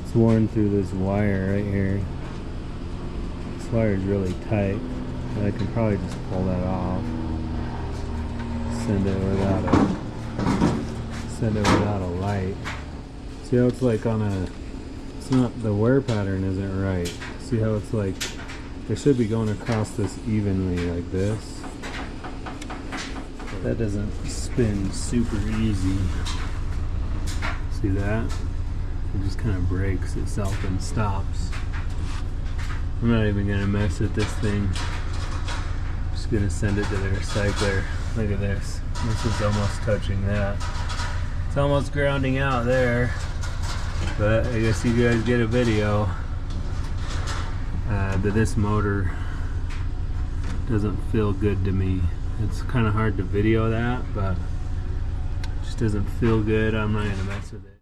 It's worn through this wire right here. This wire is really tight. I can probably just pull that off. Send it without a light. See how it's like on a, it's not, the wear pattern isn't right. See how it's like, it should be going across this evenly like this. That doesn't spin super easy. See that? It just kind of breaks itself and stops. I'm not even gonna mess with this thing. I'm just gonna send it to the recycler. Look at this. This is almost touching that. It's almost grounding out there. But I guess you guys get a video. But this motor doesn't feel good to me. It's kind of hard to video that, but it just doesn't feel good. I'm not gonna mess with it.